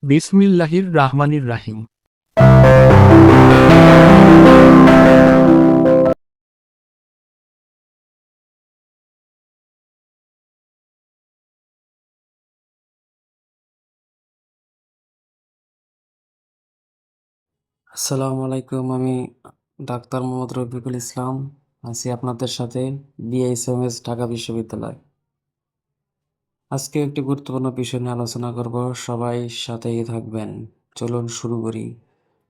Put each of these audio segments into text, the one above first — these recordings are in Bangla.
বিসমিল্লাহির রাহমানির রাহিম। আসসালামু আলাইকুম। আমি ডাক্তার মোহাম্মদ রফিকুল ইসলাম আছি আপনাদের সাথে বিএইচএমএস ঢাকা বিশ্ববিদ্যালয়। আজকে একটি গুরুত্বপূর্ণ বিষয় নিয়ে আলোচনা করব, সবাই সাথেই থাকবেন। চলুন শুরু করি।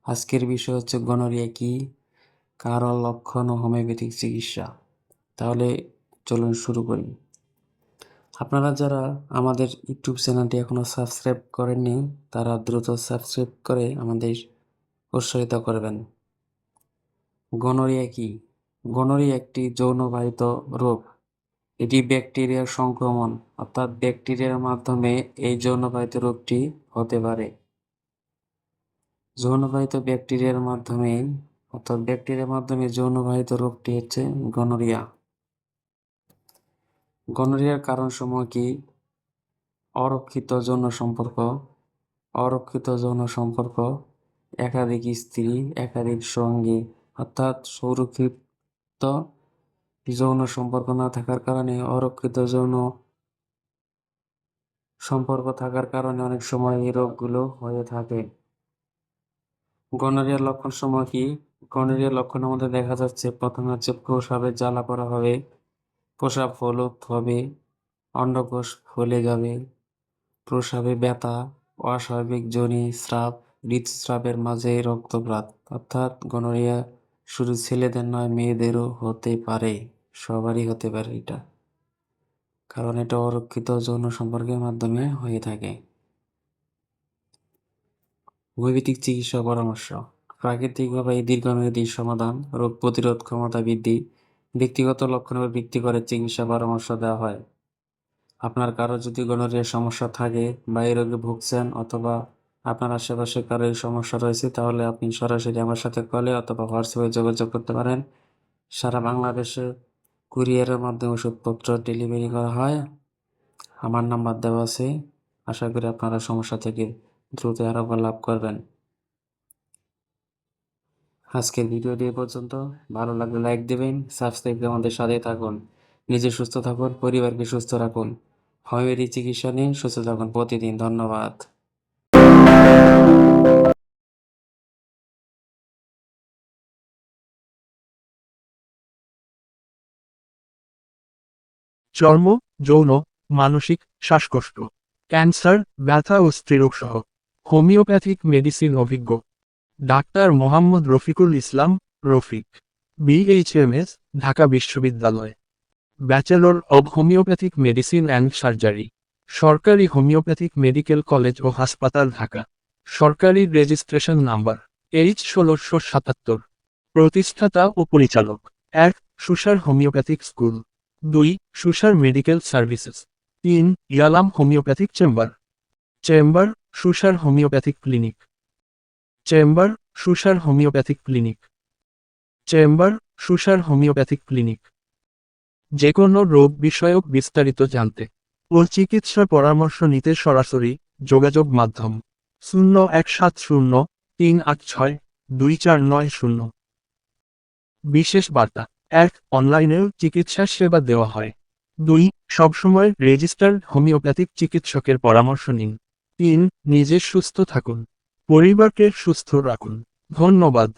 আজকের বিষয় হচ্ছে গনোরিয়া কি, কারণ, লক্ষণ ও হোমিওপ্যাথিক চিকিৎসা। তাহলে চলুন শুরু করি। আপনারা যারা আমাদের ইউটিউব চ্যানেলটি এখনও সাবস্ক্রাইব করেননি তারা দ্রুত সাবস্ক্রাইব করে আমাদের উৎসাহিত করবেন। গনোরিয়া কি? গনোরিয়া একটি যৌনবাহিত রোগ। এটি ব্যাকটেরিয়ার সংক্রমণ, অর্থাৎ ব্যাকটেরিয়ার মাধ্যমে এই যৌনবাহিত রোগটি হতে পারে। যৌনবাহিত ব্যাকটেরিয়ার মাধ্যমে অর্থাৎ ব্যাকটেরিয়ার মাধ্যমে যৌনবাহিত রোগটি হচ্ছে গনোরিয়া। গনোরিয়ার কারণসমূহ কি? অরক্ষিত যৌন সম্পর্ক, অরক্ষিত যৌন সম্পর্ক, একাধিক স্ত্রী, একাধিক সঙ্গী, অর্থাৎ সুরক্ষিত যৌন সম্পর্ক না থাকার কারণে, অরক্ষিত যৌন সম্পর্ক থাকার কারণে অনেক সময় এই রোগগুলো হয়ে থাকে। গনোরিয়ার লক্ষণ সমূহ কি? গনোরিয়ার লক্ষণের মধ্যে দেখা যাচ্ছে, প্রথমে হচ্ছে প্রস্রাবে জ্বালা পড়া হবে, প্রস্রাব হলুদ হবে, অন্ডকোষ ফুলে যাবে, প্রস্রাবে ব্যথা, অস্বাভাবিক যোনি স্রাব, ঋতুস্রাবের মাঝে রক্তপাত। অর্থাৎ গনোরিয়া শুধু ছেলেদের নয়, মেয়েদেরও হতে পারে, সবারই হতে পারে এটা, কারণ এটা অরক্ষিত যৌন সম্পর্কের মাধ্যমে হয়ে থাকে। হোমিওপ্যাথিক চিকিৎসা পরামর্শ: প্রাকৃতিকভাবে এই দীর্ঘমেয়াদী সমাধান, রোগ প্রতিরোধ ক্ষমতা বৃদ্ধি, ব্যক্তিগত লক্ষণের উপর ভিত্তি করে চিকিৎসা পরামর্শ দেওয়া হয়। আপনার কারো যদি গনোরিয়ার সমস্যা থাকে বা এই রোগে ভুগছেন, অথবা আপনার আশেপাশে কারো এই সমস্যা রয়েছে, তাহলে আপনি সরাসরি আমার সাথে কলে অথবা হোয়াটসঅ্যাপে যোগাযোগ করতে পারেন। সারা বাংলাদেশে কুরিয়ারের মাধ্যমে ওষুধপত্র ডেলিভারি করা হয়। আমার নাম্বার দেওয়া আছে। আশা করি আপনারা সমস্যা থেকে দ্রুত আরোগ্য লাভ করবেন। আজকের ভিডিওটি এ পর্যন্ত। ভালো লাগলে লাইক দেবেন, সাবস্ক্রাইব করে আমাদের সাথেই থাকুন। নিজে সুস্থ থাকুন, পরিবারকে সুস্থ রাখুন। হোমিওপ্যাথি চিকিৎসা নিন, সুস্থ থাকুন প্রতিদিন। ধন্যবাদ। চর্ম, যৌন, মানসিক, শ্বাসকষ্ট, ক্যান্সার, ব্যথা ও স্ত্রীরোগ সহ হোমিওপ্যাথিক মেডিসিন অভিজ্ঞ ডাক্তার মোহাম্মদ রফিকুল ইসলাম, রফিক, বিএইচএমএস, ঢাকা বিশ্ববিদ্যালয়, bachelor of homeopathic medicine and surgery, সরকারি হোমিওপ্যাথিক মেডিকেল কলেজ ও হাসপাতাল ঢাকা, সরকারি রেজিস্ট্রেশন নাম্বার H1677, প্রতিষ্ঠাতা ও পরিচালক: 1. Susar homeopathic school, 2. Susar medical services, 3. Yalam homeopathic chamber, chamber Susar homeopathic clinic, chamber Susar homeopathic clinic, chamber Susar homeopathic clinic. যে কোনো রোগ বিষয়ক বিস্তারিত জানতে ও চিকিৎসা পরামর্শ নিতে সরাসরি যোগাযোগ মাধ্যম 0170-386-2490। বিশেষ বার্তা: 1. অনলাইনেও চিকিৎসা সেবা দেওয়া হয়। 2. সবসময় রেজিস্টার্ড হোমিওপ্যাথিক চিকিৎসকের পরামর্শ নিন। 3. নিজে সুস্থ থাকুন, পরিবারকে সুস্থ রাখুন। ধন্যবাদ।